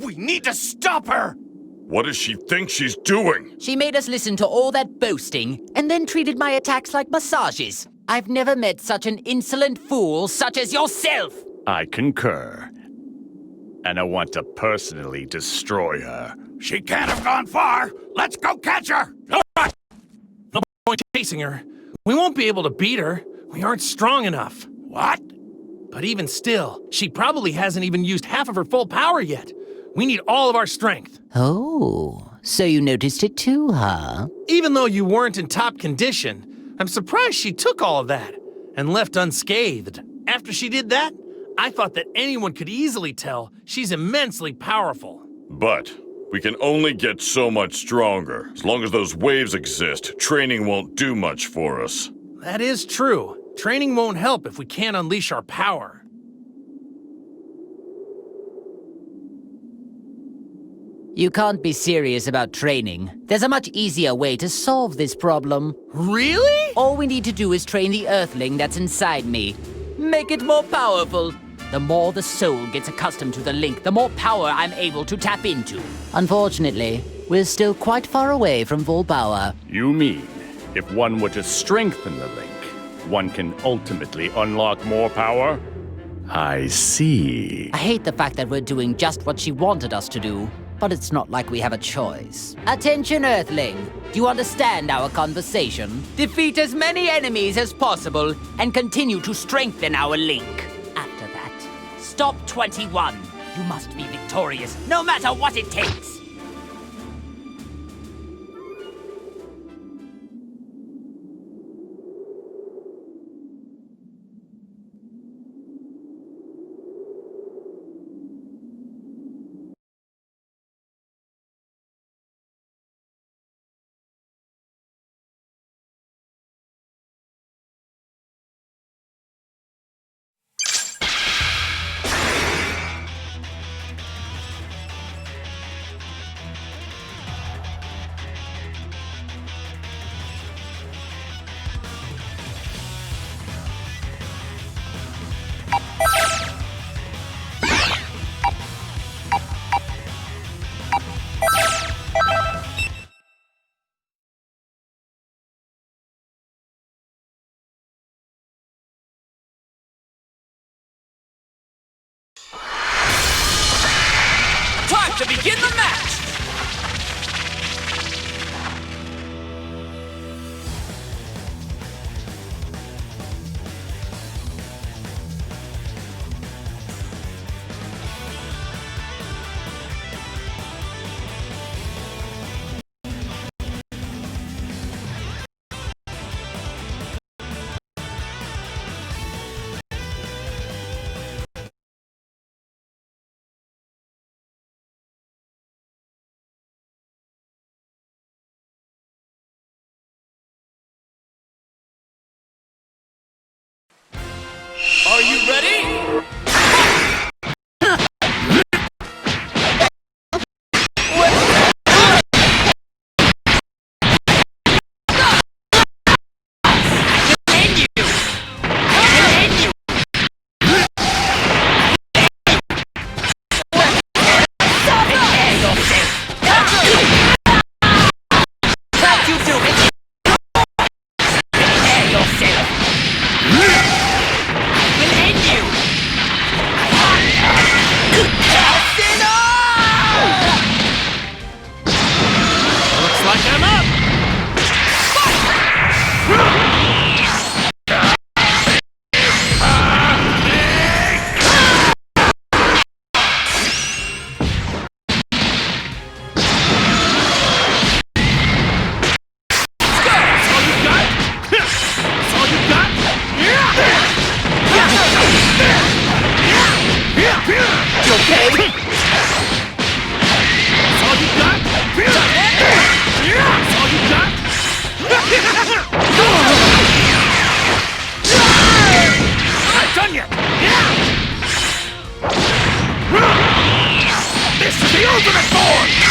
Speaker 3: We need to stop her!
Speaker 6: What does she think she's doing?
Speaker 2: She made us listen to all that boasting, and then treated my attacks like massages. I've never met such an insolent fool such as yourself!
Speaker 4: I concur. And I want to personally destroy her.
Speaker 10: She can't have gone far. Let's go catch her.
Speaker 1: No point chasing her. We won't be able to beat her. We aren't strong enough.
Speaker 10: What?
Speaker 1: But even still, she probably hasn't even used half of her full power yet. We need all of our strength.
Speaker 2: Oh, so you noticed it too, huh?
Speaker 1: Even though you weren't in top condition, I'm surprised she took all of that and left unscathed. After she did that, I thought that anyone could easily tell she's immensely powerful.
Speaker 6: But we can only get so much stronger. As long as those waves exist, training won't do much for us.
Speaker 1: That is true. Training won't help if we can't unleash our power.
Speaker 2: You can't be serious about training. There's a much easier way to solve this problem.
Speaker 1: Really?
Speaker 2: All we need to do is train the Earthling that's inside me. Make it more powerful. The more the soul gets accustomed to the link, the more power I'm able to tap into. Unfortunately, we're still quite far away from full power.
Speaker 4: You mean, if one were to strengthen the link, one can ultimately unlock more power? I see.
Speaker 2: I hate the fact that we're doing just what she wanted us to do, but it's not like we have a choice. Attention, Earthling. Do you understand our conversation? Defeat as many enemies as possible and continue to strengthen our link. After that, stop 21. You must be victorious, no matter what it takes.
Speaker 7: Time to begin the match! Are you ready?
Speaker 10: This is the ultimate form!